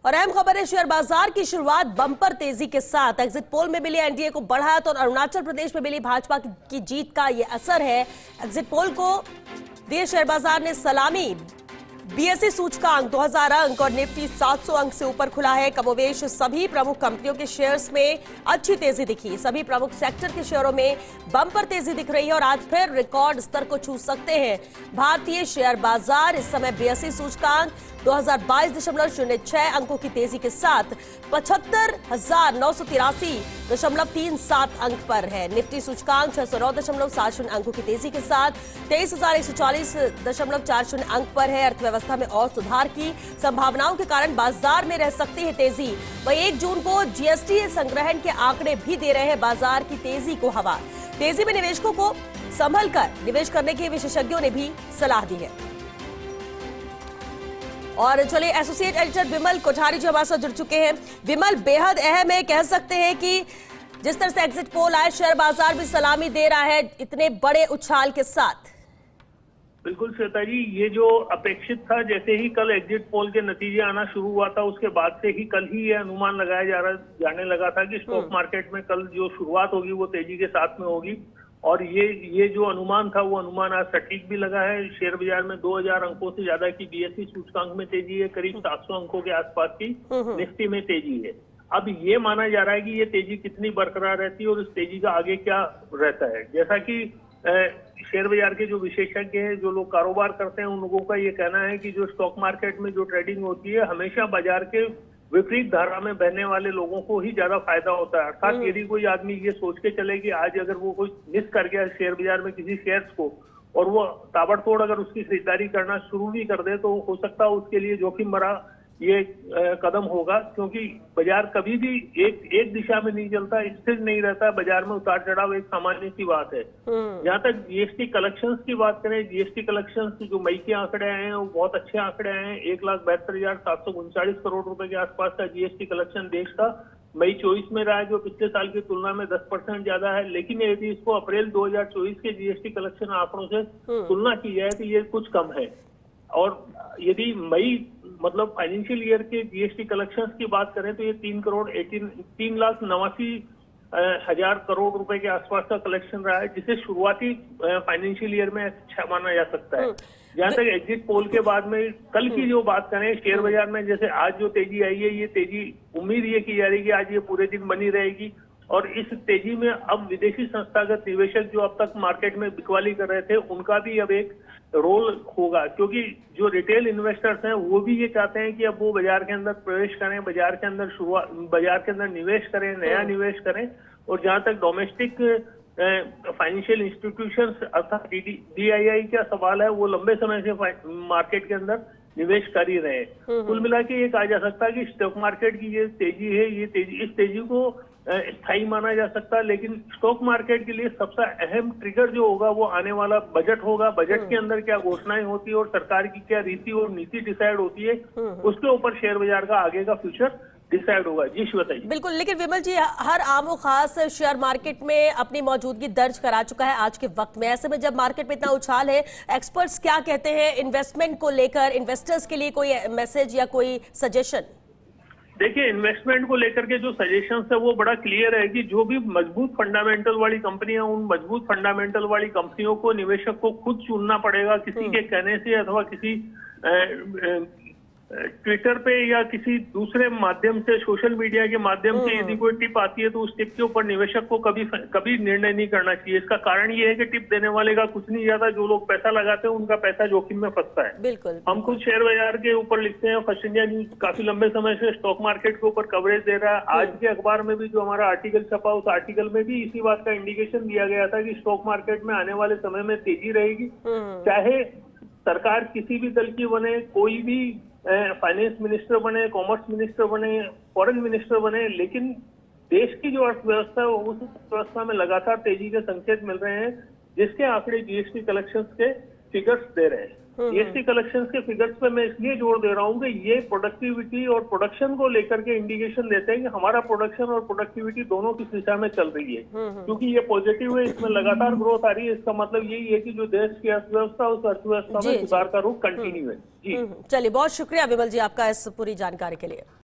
और अहम खबर है, शेयर बाजार की शुरुआत बम्पर तेजी के साथ। एग्जिट पोल में मिली एनडीए को बढ़त और अरुणाचल प्रदेश में मिली भाजपा की जीत का यह असर है। एग्जिट पोल को दिए शेयर बाजार ने सलामी। बीएसई सूचकांक 2000 अंक और निफ्टी 700 अंक से ऊपर खुला है। कमोवेश सभी प्रमुख कंपनियों के शेयर्स में अच्छी तेजी दिखी। सभी प्रमुख सेक्टर के शेयरों में बम्पर तेजी दिख रही है और आज फिर रिकॉर्ड स्तर को छू सकते हैं भारतीय शेयर बाजार। इस समय बीएसई सूचकांक 2022.06 अंकों की तेजी के साथ 75,983.37 अंक पर है। निफ्टी सूचकांक 609.70 अंकों की तेजी के साथ 23,144.40 अंक पर है। अर्थव्यवस्था में और सुधार की संभावनाओं के कारण बाजार में रह सकती है तेजी। वहीं 1 जून को जीएसटी संग्रहण के आंकड़े भी दे रहे हैं बाजार की तेजी को हवा। तेजी में निवेशकों को संभल कर निवेश करने की विशेषज्ञों ने भी सलाह दी है। और चलिए, एसोसिएट एडिटर विमल कोठारी जो हमारे साथ जुड़ चुके हैं। विमल, बेहद अहम है, कह सकते हैं कि जिस तरह से एग्जिट पोल आए, शेयर बाजार भी सलामी दे रहा है इतने बड़े उछाल के साथ। बिल्कुल श्वेता जी, ये जो अपेक्षित था, जैसे ही कल एग्जिट पोल के नतीजे आना शुरू हुआ था उसके बाद से ही कल ही ये अनुमान लगाया जाने लगा था कि स्टॉक मार्केट में कल जो शुरुआत होगी वो तेजी के साथ में होगी। और ये जो अनुमान था वो अनुमान आज सटीक भी लगा है। शेयर बाजार में 2000 अंकों से ज्यादा की बीएसई सूचकांक में तेजी है, करीब 700 अंकों के आसपास की निफ्टी में तेजी है। अब ये माना जा रहा है कि ये तेजी कितनी बरकरार रहती है और इस तेजी का आगे क्या रहता है। जैसा कि शेयर बाजार के जो विशेषज्ञ हैं, जो लोग कारोबार करते हैं, उन लोगों का ये कहना है कि जो स्टॉक मार्केट में जो ट्रेडिंग होती है हमेशा बाजार के विपरीत धारा में बहने वाले लोगों को ही ज्यादा फायदा होता है। अर्थात यदि कोई आदमी ये सोच के चले कि आज अगर वो कोई मिस कर गया शेयर बाजार में किसी शेयर्स को और वो ताबड़तोड़ अगर उसकी खरीदारी करना शुरू भी कर दे, तो हो सकता है उसके लिए जोखिम भरा ये कदम होगा, क्योंकि बाजार कभी भी एक दिशा में नहीं चलता, स्थिर नहीं रहता। बाजार में उतार चढ़ाव एक सामान्य सी बात है। जहां तक जीएसटी कलेक्शंस की बात करें, जीएसटी कलेक्शंस जो मई के आंकड़े आए हैं वो बहुत अच्छे आंकड़े आए हैं। 1,72,739 करोड़ रुपए के आसपास का जीएसटी कलेक्शन देश का मई 24 में रहा है, जो पिछले साल की तुलना में 10% ज्यादा है। लेकिन यदि इसको अप्रैल 2024 के जीएसटी कलेक्शन आंकड़ों से तुलना की जाए तो ये कुछ कम है। और यदि मई मतलब फाइनेंशियल ईयर के जीएसटी कलेक्शंस की बात करें तो ये 3,89,00,000 करोड़ रुपए के आसपास का कलेक्शन रहा है, जिसे शुरुआती फाइनेंशियल ईयर में अच्छा माना जा सकता है। जहां तक एग्जिट पोल के बाद में कल की जो बात करें शेयर बाजार में, जैसे आज जो तेजी आई है, ये तेजी उम्मीद ये की जा रही है कि आज ये पूरे दिन बनी रहेगी। और इस तेजी में अब विदेशी संस्थागत निवेशक जो अब तक मार्केट में बिकवाली कर रहे थे उनका भी अब एक रोल होगा, क्योंकि जो रिटेल इन्वेस्टर्स हैं वो भी ये चाहते हैं कि अब वो बाजार के अंदर प्रवेश करें, बाजार के अंदर निवेश करें, नया निवेश करें। और जहां तक डोमेस्टिक फाइनेंशियल इंस्टीट्यूशंस अर्थात डीआईआई का सवाल है, वो लंबे समय से मार्केट के अंदर निवेश कर ही रहे हैं। कुल मिला के ये कहा जा सकता है कि स्टॉक मार्केट की ये तेजी है, इस तेजी को स्थायी माना जा सकता है। लेकिन स्टॉक मार्केट के लिए सबसे अहम ट्रिगर जो होगा वो आने वाला बजट होगा। बजट के अंदर क्या घोषणाएं होती है और सरकार की क्या रीति और नीति डिसाइड होती है, उसके ऊपर शेयर बाजार का आगे का फ्यूचर डिसाइड होगा। जी बताइए। बिल्कुल, लेकिन विमल जी, हर आम और खास शेयर मार्केट में अपनी मौजूदगी दर्ज करा चुका है आज के वक्त में। ऐसे में जब मार्केट में इतना उछाल है, एक्सपर्ट्स क्या कहते हैं इन्वेस्टमेंट को लेकर? इन्वेस्टर्स के लिए कोई मैसेज या कोई सजेशन? देखिए, इन्वेस्टमेंट को लेकर के जो सजेशंस है वो बड़ा क्लियर है कि जो भी मजबूत फंडामेंटल वाली कंपनियां, उन मजबूत फंडामेंटल वाली कंपनियों को निवेशक को खुद चुनना पड़ेगा, किसी के कहने से अथवा किसी ट्विटर पे या किसी दूसरे माध्यम से, सोशल मीडिया के माध्यम से यदि कोई टिप आती है तो उस टिप के ऊपर निवेशक को कभी निर्णय नहीं करना चाहिए। इसका कारण ये है कि टिप देने वाले का कुछ नहीं जाता, जो लोग पैसा लगाते हैं उनका पैसा जोखिम में फंसता है। बिल्कुल। हम खुद शेयर बाजार के ऊपर लिखते हैं, फर्स्ट इंडिया न्यूज काफी लंबे समय से स्टॉक मार्केट के ऊपर कवरेज दे रहा है। आज के अखबार में भी जो हमारा आर्टिकल छपा, उस आर्टिकल में भी इसी बात का इंडिकेशन दिया गया था कि स्टॉक मार्केट में आने वाले समय में तेजी रहेगी। चाहे सरकार किसी भी दल की बने, कोई भी फाइनेंस मिनिस्टर बने, कॉमर्स मिनिस्टर बने, फॉरेन मिनिस्टर बने, लेकिन देश की जो अर्थव्यवस्था है उस अर्थव्यवस्था में लगातार तेजी के संकेत मिल रहे हैं, जिसके आंकड़े जीएसटी कलेक्शंस के फिगर्स दे रहे हैं। जीएसटी कलेक्शंस के फिगर्स पे मैं इसलिए जोर दे रहा हूँ कि ये प्रोडक्टिविटी और प्रोडक्शन को लेकर के इंडिकेशन देते हैं कि हमारा प्रोडक्शन और प्रोडक्टिविटी दोनों किस दिशा में चल रही है। क्योंकि ये पॉजिटिव है, इसमें लगातार ग्रोथ आ रही है। इसका मतलब यही है कि जो देश की अर्थव्यवस्था, उस अर्थव्यवस्था में सुधार का रुख कंटिन्यू है। जी चलिए, बहुत शुक्रिया विमल जी आपका इस पूरी जानकारी के लिए।